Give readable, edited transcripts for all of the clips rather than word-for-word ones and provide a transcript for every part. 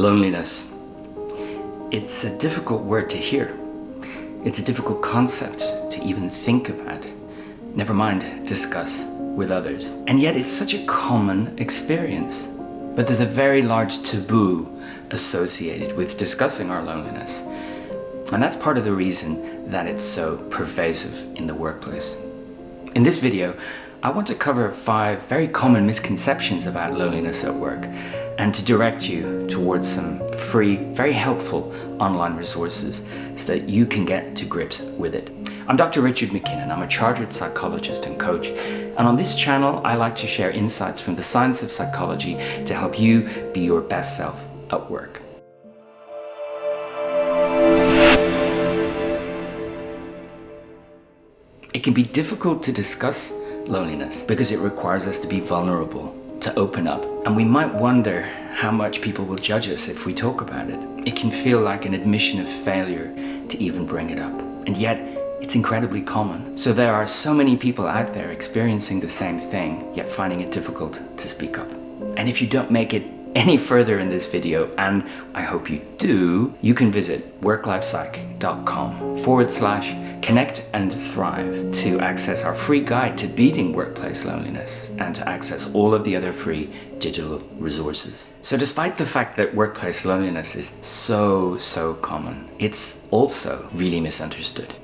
Loneliness. It's a difficult word to hear. It's a difficult concept to even think about, never mind discuss with others. And yet it's such a common experience. But there's a very large taboo associated with discussing our loneliness. And that's part of the reason that it's so pervasive in the workplace. In this video, I want to cover 5 very common misconceptions about loneliness at work and to direct you towards some free, very helpful online resources so that you can get to grips with it. I'm Dr. Richard McKinnon. I'm a chartered psychologist and coach. And on this channel, I like to share insights from the science of psychology to help you be your best self at work. It can be difficult to discuss loneliness because it requires us to be vulnerable, to open up. And we might wonder how much people will judge us if we talk about it. It can feel like an admission of failure to even bring it up. And yet, it's incredibly common. So there are so many people out there experiencing the same thing, yet finding it difficult to speak up. And if you don't make it any further in this video, and I hope you do, you can visit WorkLifePsych.com/connect and thrive to access our free guide to beating workplace loneliness and to access all of the other free digital resources. So despite the fact that workplace loneliness is so common, it's also really misunderstood.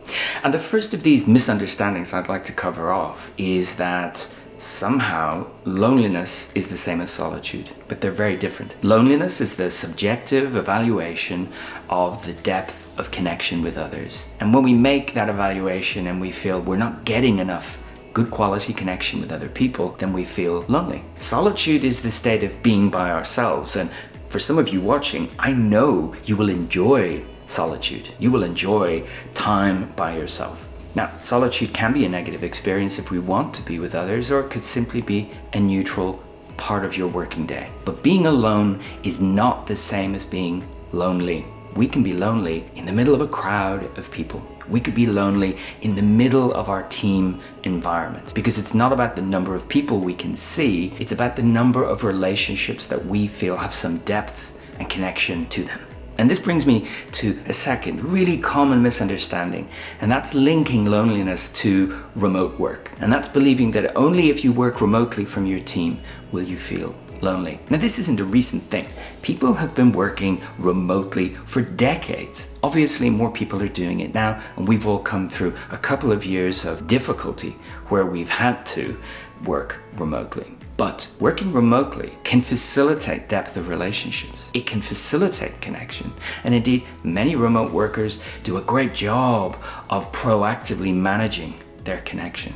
And the first of these misunderstandings I'd like to cover off is that somehow loneliness is the same as solitude, but they're very different. Loneliness is the subjective evaluation of the depth of connection with others. And when we make that evaluation and we feel we're not getting enough good quality connection with other people, then we feel lonely. Solitude is the state of being by ourselves. And for some of you watching, I know you will enjoy solitude. You will enjoy time by yourself. Now, solitude can be a negative experience if we want to be with others, or it could simply be a neutral part of your working day. But being alone is not the same as being lonely. We can be lonely in the middle of a crowd of people. We could be lonely in the middle of our team environment, because it's not about the number of people we can see, it's about the number of relationships that we feel have some depth and connection to them. And this brings me to a second really common misunderstanding, and that's linking loneliness to remote work. And that's believing that only if you work remotely from your team will you feel lonely. Now, this isn't a recent thing. People have been working remotely for decades. Obviously, more people are doing it now, and we've all come through a couple of years of difficulty where we've had to work remotely. But working remotely can facilitate depth of relationships. It can facilitate connection. And indeed, many remote workers do a great job of proactively managing their connection.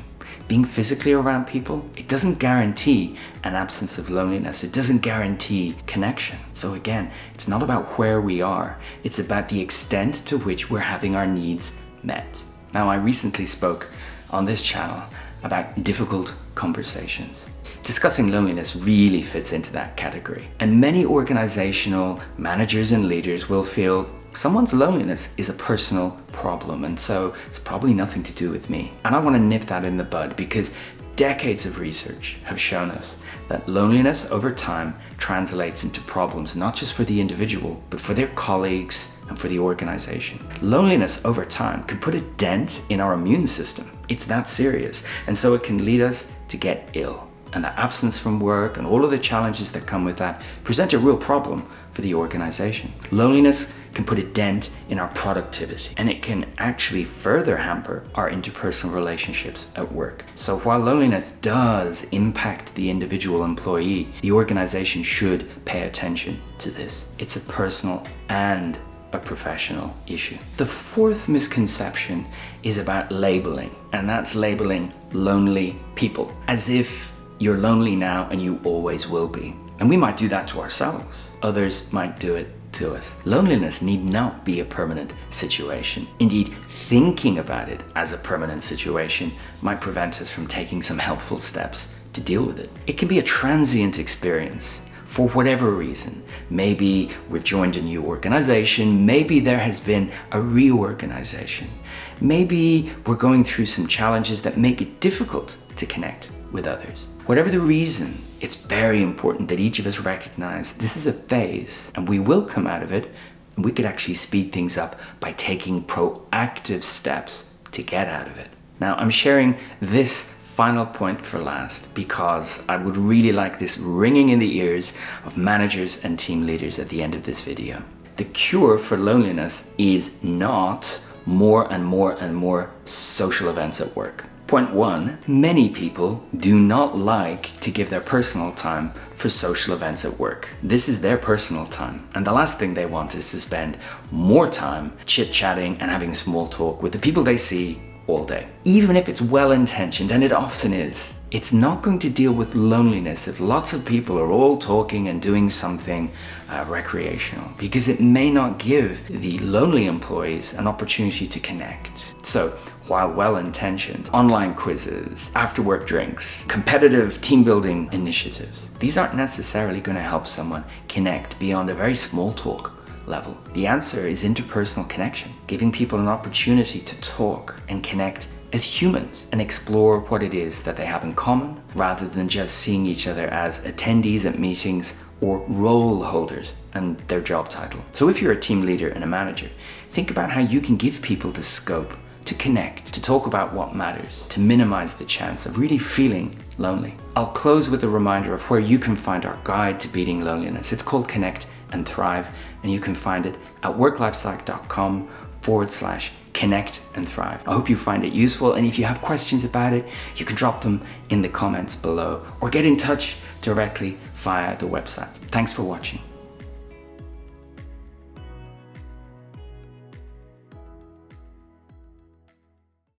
Being physically around people, it doesn't guarantee an absence of loneliness. It doesn't guarantee connection. So again, it's not about where we are. It's about the extent to which we're having our needs met. Now, I recently spoke on this channel about difficult conversations. Discussing loneliness really fits into that category. And many organizational managers and leaders will feel someone's loneliness is a personal problem, and so it's probably nothing to do with me. And I want to nip that in the bud, because decades of research have shown us that loneliness over time translates into problems, not just for the individual, but for their colleagues and for the organization. Loneliness over time can put a dent in our immune system. It's that serious. And so it can lead us to get ill. And the absence from work and all of the challenges that come with that present a real problem for the organization. Loneliness can put a dent in our productivity, and it can actually further hamper our interpersonal relationships at work. So while loneliness does impact the individual employee, the organization should pay attention to this. It's a personal and a professional issue. The fourth misconception is about labeling, and that's labeling lonely people as if you're lonely now and you always will be. And we might do that to ourselves. Others might do it to us. Loneliness need not be a permanent situation. Indeed, thinking about it as a permanent situation might prevent us from taking some helpful steps to deal with it. It can be a transient experience for whatever reason. Maybe we've joined a new organization. Maybe there has been a reorganization. Maybe we're going through some challenges that make it difficult to connect with others. Whatever the reason It's very important that each of us recognize this is a phase and we will come out of it, and we could actually speed things up by taking proactive steps to get out of it. Now, I'm sharing this final point for last because I would really like this ringing in the ears of managers and team leaders at the end of this video. The cure for loneliness is not more and more and more social events at work. Point 1, many people do not like to give their personal time for social events at work. This is their personal time, and the last thing they want is to spend more time chit-chatting and having small talk with the people they see all day. Even if it's well-intentioned, and it often is, it's not going to deal with loneliness if lots of people are all talking and doing something recreational, because it may not give the lonely employees an opportunity to connect. So, while well-intentioned, online quizzes, after-work drinks, competitive team-building initiatives, these aren't necessarily going to help someone connect beyond a very small talk level. The answer is interpersonal connection, giving people an opportunity to talk and connect as humans and explore what it is that they have in common, rather than just seeing each other as attendees at meetings or role holders and their job title. So if you're a team leader and a manager, think about how you can give people the scope to connect, to talk about what matters, to minimize the chance of really feeling lonely. I'll close with a reminder of where you can find our guide to beating loneliness. It's called Connect and Thrive, and you can find it at WorkLifePsych.com/Connect and Thrive. I hope you find it useful, and if you have questions about it, you can drop them in the comments below or get in touch directly via the website. Thanks for watching.